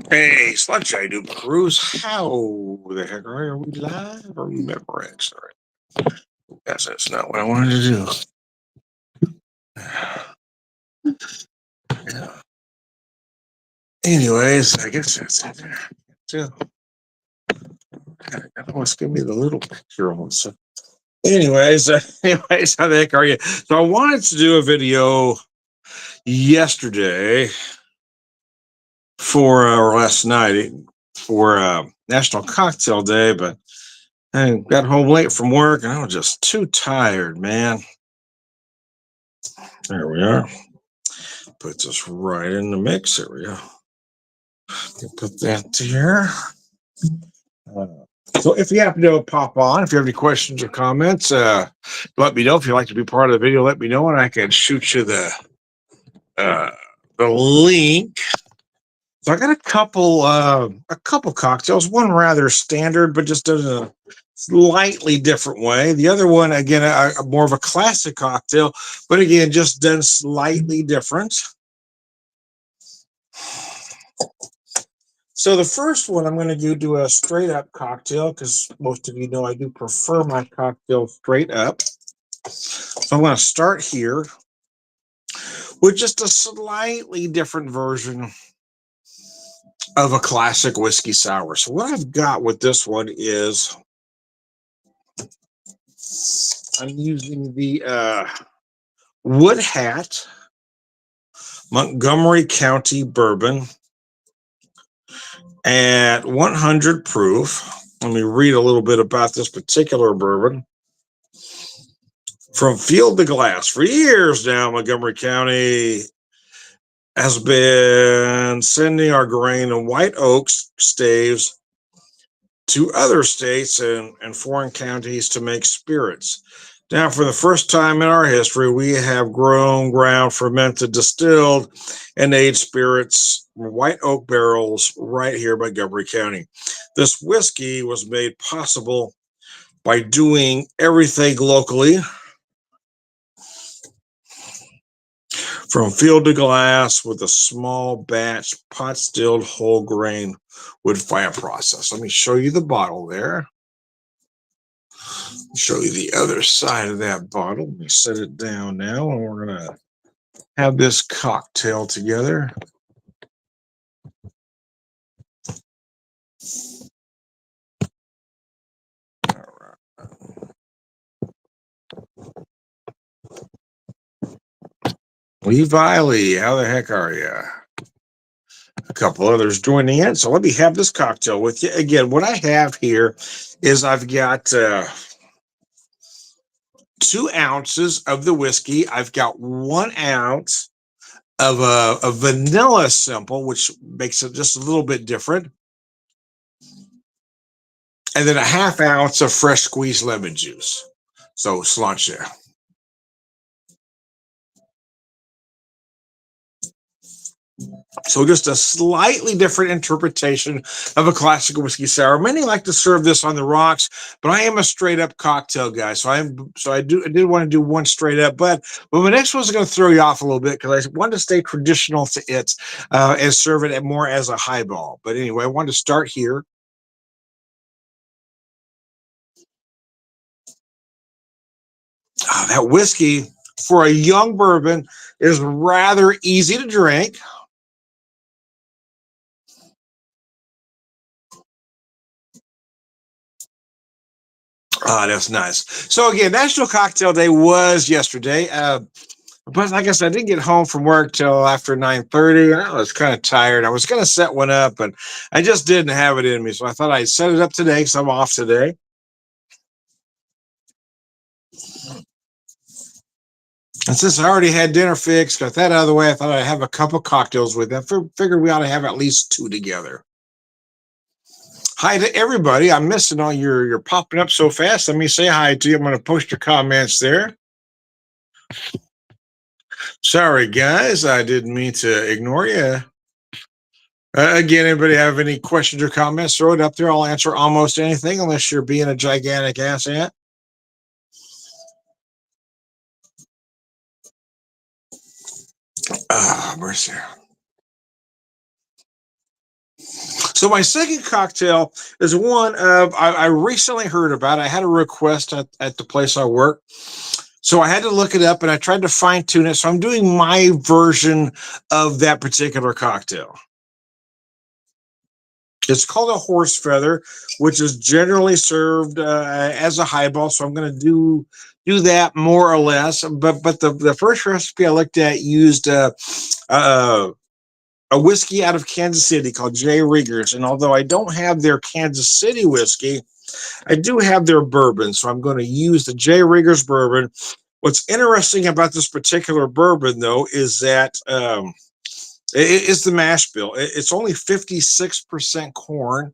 Hey, Sludge Noob Cruise, how the heck are we live or Memorex? All right. That's not what I wanted to do. Yeah. Anyways, I guess that's it there. So, let's give me the little picture on. So, anyways, how the heck are you? So, I wanted to do a video yesterday for, or last night for National Cocktail Day, but I got home late from work and I was just too tired, man. There we are. Puts us right in the mix. There we go. Put that there. Uh, so if you happen to pop on, if you have any questions or comments, let me know. If you'd like to be part of the video, let me know, and I can shoot you uh, the link. So I got a couple cocktails. One rather standard, but just in a slightly different way. The other one, again, more of a classic cocktail, but again, just done slightly different. So the first one, I'm going to do a straight up cocktail because most of you know I do prefer my cocktail straight up. So I'm going to start here with just a slightly different version of a classic whiskey sour. So what I've got with this one is I'm using the Wood Hat Montgomery County Bourbon at 100 proof. Let me read a little bit about this particular bourbon. From field to glass, for years now, Montgomery County has been sending our grain and white oaks staves to other states and foreign counties to make spirits. Now, for the first time in our history, we have grown, ground, fermented, distilled, and aged spirits from white oak barrels right here in Montgomery County. This whiskey was made possible by doing everything locally, from field to glass with a small batch pot stilled whole grain wood fire process. Let me show you the bottle there. Show you the other side of that bottle. Let me set it down now, and we're going to have this cocktail together. All right. Levi Lee, how the heck are you? A couple others joining in. So let me have this cocktail with you. Again, what I have here is I've got 2 ounces of the whiskey. I've got 1 ounce of a vanilla simple, which makes it just a little bit different. And then a half ounce of fresh squeezed lemon juice. So slaunch there. So just a slightly different interpretation of a classic whiskey sour. Many like to serve this on the rocks, but I am a straight up cocktail guy. I did want to do one straight up, but my next one's going to throw you off a little bit because I wanted to stay traditional to it and serve it more as a highball. But anyway, I wanted to start here. That whiskey for a young bourbon is rather easy to drink. That's nice. So again, National Cocktail Day was yesterday. But like I said, I didn't get home from work till after 9:30. I was kind of tired. I was going to set one up, but I just didn't have it in me. So I thought I'd set it up today because I'm off today. And since I already had dinner fixed, got that out of the way, I thought I'd have a couple cocktails with them. Figured we ought to have at least 2 together. Hi to everybody. I'm missing all you're popping up so fast. Let me say hi to you. I'm going to post your comments there. Sorry, guys. I didn't mean to ignore you. Again, anybody have any questions or comments? Throw it up there. I'll answer almost anything unless you're being a gigantic asshat. Mercy. So my second cocktail is one of I recently heard about. I had a request at the place I work. So I had to look it up and I tried to fine tune it. So I'm doing my version of that particular cocktail. It's called a horse feather, which is generally served as a highball. So I'm going to do that more or less. But the first recipe I looked at used uh, a whiskey out of Kansas City called J. Riggers. And although I don't have their Kansas City whiskey, I do have their bourbon. So I'm going to use the J. Riggers bourbon. What's interesting about this particular bourbon, though, is that it's the mash bill. It's only 56% corn,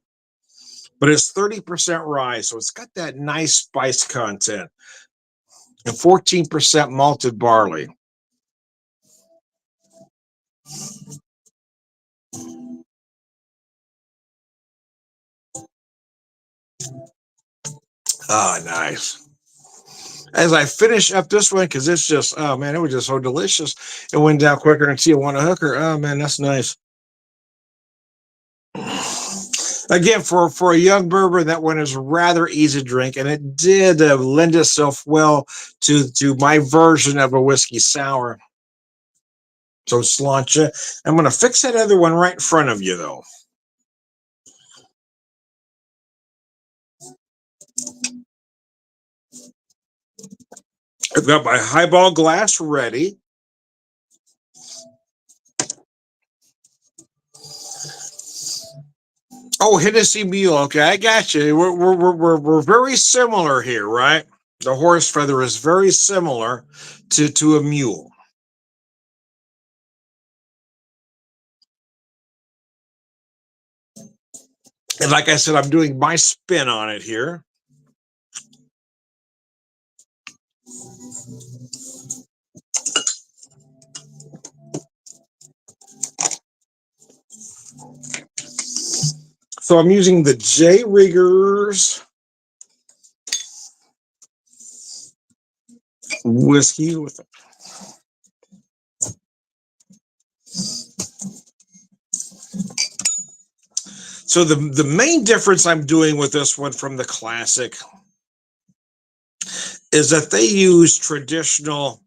but it's 30% rye. So it's got that nice spice content and 14% malted barley. Ah, nice. As I finish up this one, because it's just, oh man, it was just so delicious. It went down quicker than you want a hooker. Oh man, that's nice. Again, for a young bourbon, that one is rather easy to drink, and it did lend itself well to my version of a whiskey sour. So sláinte. I'm going to fix that other one right in front of you, though. I've got my highball glass ready. Oh, Hennessy Mule. Okay, I got you. We're very similar here, right? The horse feather is very similar to a mule. And like I said, I'm doing my spin on it here. So I'm using the J. Riggers whiskey with it. So the main difference I'm doing with this one from the classic is that they use traditional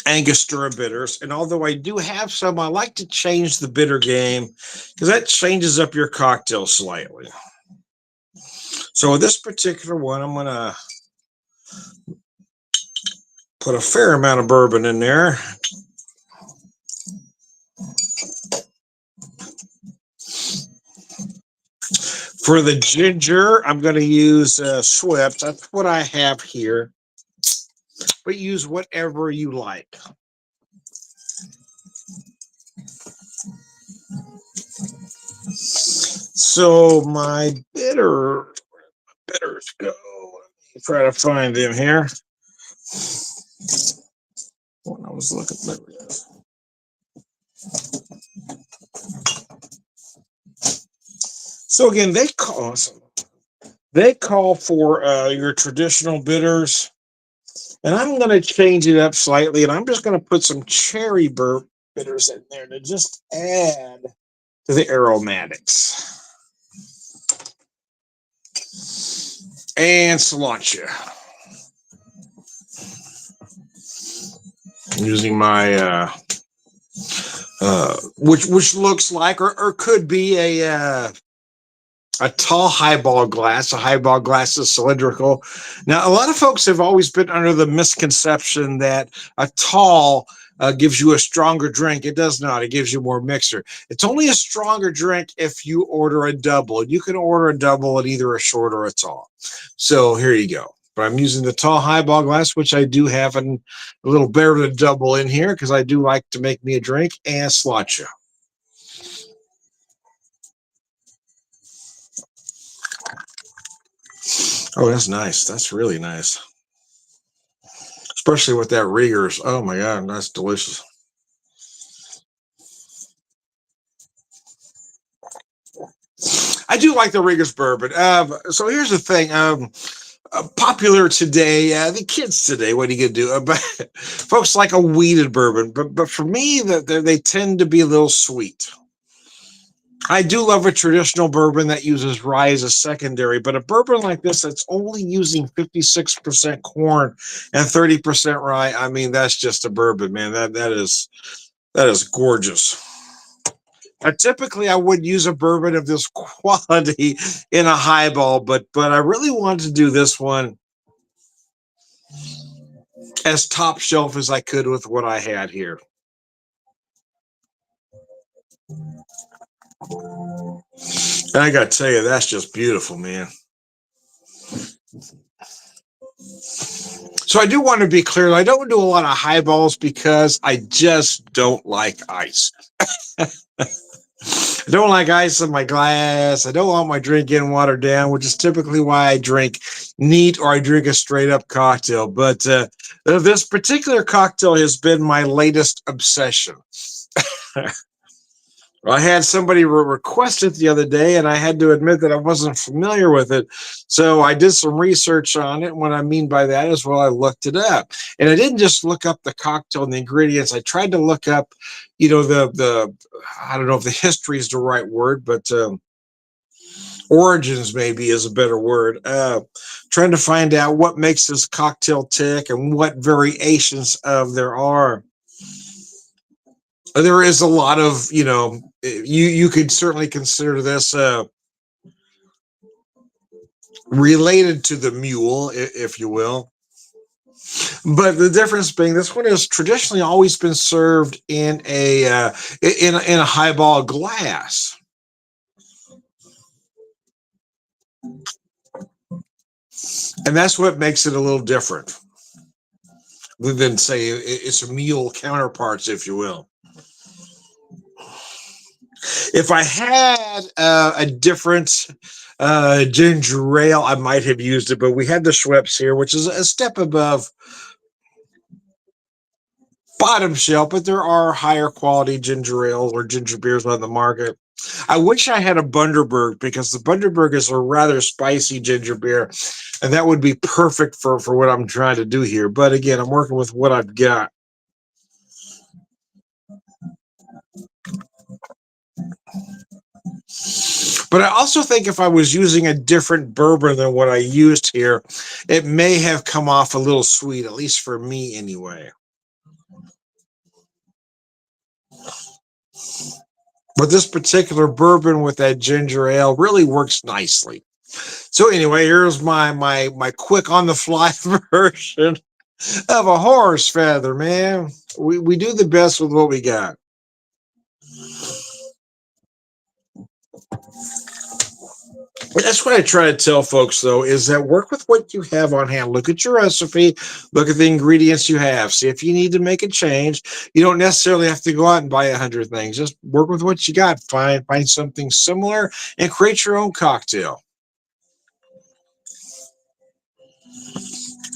Angostura bitters. And although I do have some, I like to change the bitter game because that changes up your cocktail slightly. So with this particular one, I'm going to put a fair amount of bourbon in there. For the ginger, I'm going to use Swift. That's what I have here. But use whatever you like. So my bitters go. Let me try to find them here. When I was looking, there we go. So again, they call for your traditional bitters, and I'm going to change it up slightly, and I'm just going to put some cherry bitters in there to just add to the aromatics. And cilantro. I'm using my which looks like or could be a tall highball glass. A highball glass is cylindrical. Now, a lot of folks have always been under the misconception that a tall gives you a stronger drink. It does not. It gives you more mixer. It's only a stronger drink if you order a double. And you can order a double at either a short or a tall. So here you go. But I'm using the tall highball glass, which I do have a little better than double in here because I do like to make me a drink, and cilantro. Oh, that's nice. That's really nice. Especially with that Riggers. Oh my God, that's delicious. I do like the Riggers bourbon. So here's the thing. Popular today, the kids today, what are you going to do? Folks like a wheated bourbon, but for me, they tend to be a little sweet. I do love a traditional bourbon that uses rye as a secondary, but a bourbon like this that's only using 56% corn and 30% rye, I mean, that's just a bourbon, man. That is gorgeous. Typically, I would use a bourbon of this quality in a highball, but I really wanted to do this one as top shelf as I could with what I had here. And I got to tell you, that's just beautiful, man. So I do want to be clear. I don't do a lot of highballs because I just don't like ice. I don't like ice in my glass. I don't want my drink getting watered down, which is typically why I drink neat or I drink a straight up cocktail. But this particular cocktail has been my latest obsession. I had somebody request it the other day, and I had to admit that I wasn't familiar with it. So I did some research on it. And what I mean by that is, well, I looked it up, and I didn't just look up the cocktail and the ingredients. I tried to look up, the I don't know if the history is the right word, but origins maybe is a better word. Trying to find out what makes this cocktail tick and what variations of there are. There is a lot of, you could certainly consider this related to the mule, if you will. But the difference being, this one has traditionally always been served in a highball glass. And that's what makes it a little different than, say, it's a mule counterparts, if you will. If I had a different ginger ale, I might have used it, but we had the Schweppes here, which is a step above bottom shelf, but there are higher quality ginger ale or ginger beers on the market. I wish I had a Bundaberg, because the Bundaberg is a rather spicy ginger beer, and that would be perfect for what I'm trying to do here. But again, I'm working with what I've got. But I also think if I was using a different bourbon than what I used here, it may have come off a little sweet, at least for me anyway. But this particular bourbon with that ginger ale really works nicely. So anyway, here's my quick on the fly version of a horse feather, man. We do the best with what we got. That's what I try to tell folks, though, is that work with what you have on hand. Look at your recipe. Look at the ingredients you have. See if you need to make a change. You don't necessarily have to go out and buy 100 things. Just work with what you got. Find something similar and create your own cocktail.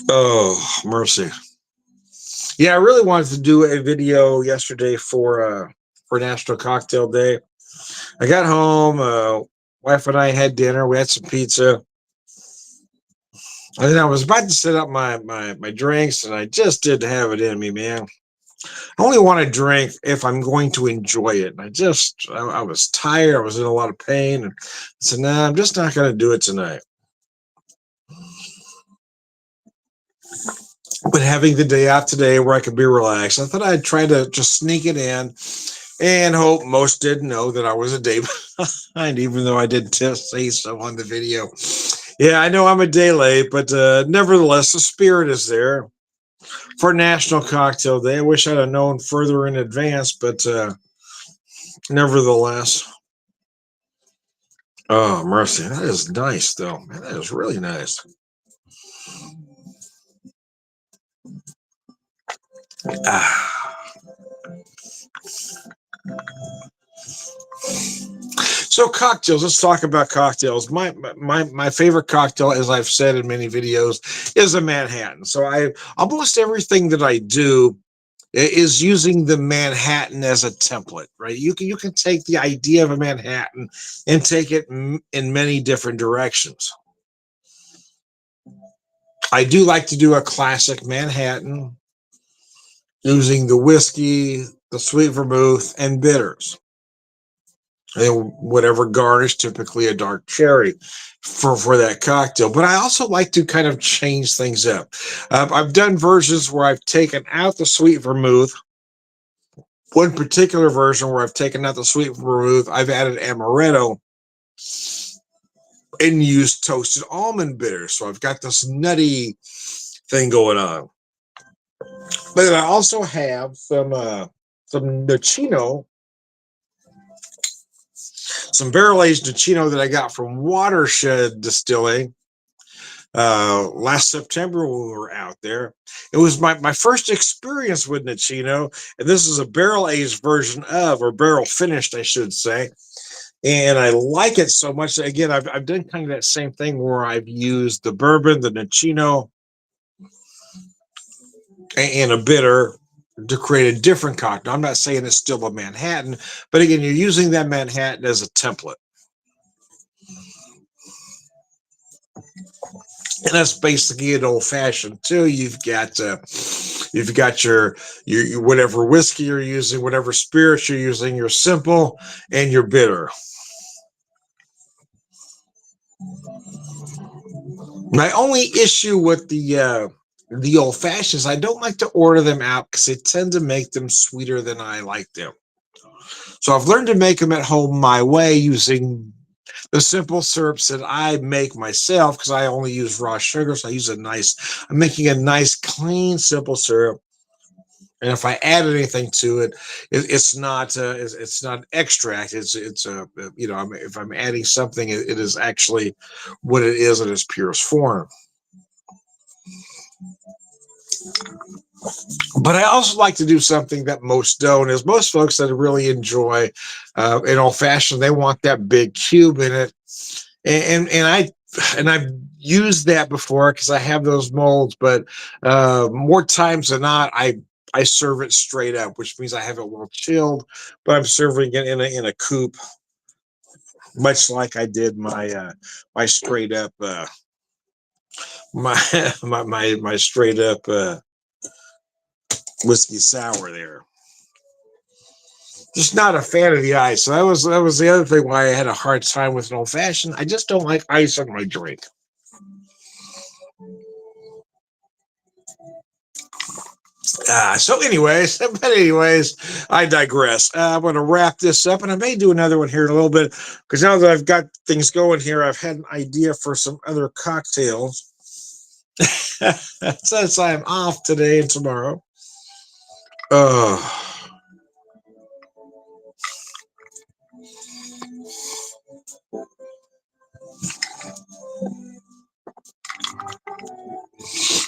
Oh, mercy. Yeah, I really wanted to do a video yesterday for National Cocktail Day. I got home. Wife and I had dinner. We had some pizza. And then I was about to set up my drinks, and I just didn't have it in me, man. I only want to drink if I'm going to enjoy it. And I was tired. I was in a lot of pain. And I said, nah, I'm just not going to do it tonight. But having the day out today where I could be relaxed, I thought I'd try to just sneak it in and hope most didn't know that I was a day behind, even though I did say so on the video. Yeah, I know I'm a day late, but nevertheless, the spirit is there for National Cocktail Day. I wish I'd have known further in advance, but nevertheless. Oh, mercy. That is nice, though. Man, that is really nice. So cocktails. Let's talk about cocktails. My favorite cocktail, as I've said in many videos, is a Manhattan. So almost everything that I do is using the Manhattan as a template, right? You can take the idea of a Manhattan and take it in many different directions. I do like to do a classic Manhattan using the whiskey, the sweet vermouth, and bitters. and whatever garnish, typically a dark cherry for that cocktail. But I also like to kind of change things up. I've done versions where I've taken out the sweet vermouth. One particular version where I've taken out the sweet vermouth, I've added amaretto and used toasted almond bitters. So I've got this nutty thing going on. But then I also have some Nocino, some barrel aged Nocino that I got from Watershed Distilling last September when we were out there. It was my first experience with Nocino, and this is a barrel aged version of, or barrel finished, I should say. And I like it so much that, again, I've done kind of that same thing where I've used the bourbon, the Nocino, and a bitter to create a different cocktail. I'm not saying it's still a Manhattan, but again, you're using that Manhattan as a template. And that's basically an old fashioned too. You've got your whatever whiskey you're using, whatever spirits you're using, your simple and your bitter. My only issue with the old fashions, I don't like to order them out because they tend to make them sweeter than I like them. So I've learned to make them at home my way using the simple syrups that I make myself because I only use raw sugar. So I'm making a nice, clean, simple syrup. And if I add anything to it, it's not extract. It's if I'm adding something, it is actually what it is in its purest form. But I also like to do something that most don't. Is most folks that really enjoy an old fashioned, they want that big cube in it, and I've used that before because I have those molds. But more times than not, I serve it straight up, which means I have it well chilled, but I'm serving it in a coupe, much like I did my straight up my my straight up whiskey sour there. Just not a fan of the ice. So that was the other thing why I had a hard time with an old fashioned. I just don't like ice on my drink. Anyways, I digress. I'm going to wrap this up, and I may do another one here in a little bit because now that I've got things going here, I've had an idea for some other cocktails. Since I'm off today and tomorrow. I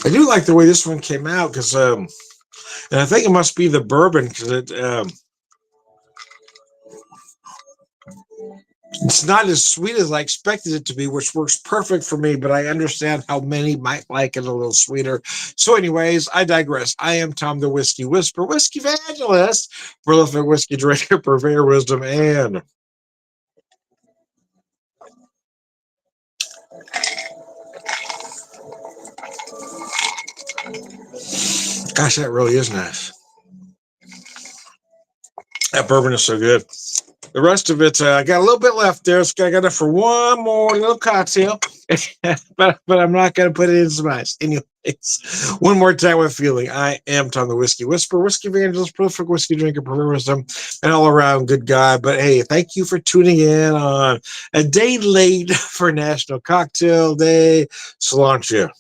do like the way this one came out because, and I think it must be the bourbon because it's not as sweet as I expected it to be, which works perfect for me, but I understand how many might like it a little sweeter. So anyways, I digress. I am Tom the Whiskey Whisperer, Whiskey Evangelist, prolific whiskey drinker, purveyor of wisdom, and gosh, that really is nice. That bourbon is so good. The rest of it, I got a little bit left there. So I got it for one more little cocktail, but I'm not going to put it in some ice. Anyways, one more time with feeling. I am Tom the Whiskey Whisperer, Whiskey Evangelist, prolific whiskey drinker, wisdom, and all around good guy. But hey, thank you for tuning in on a day late for National Cocktail Day. Cilantro.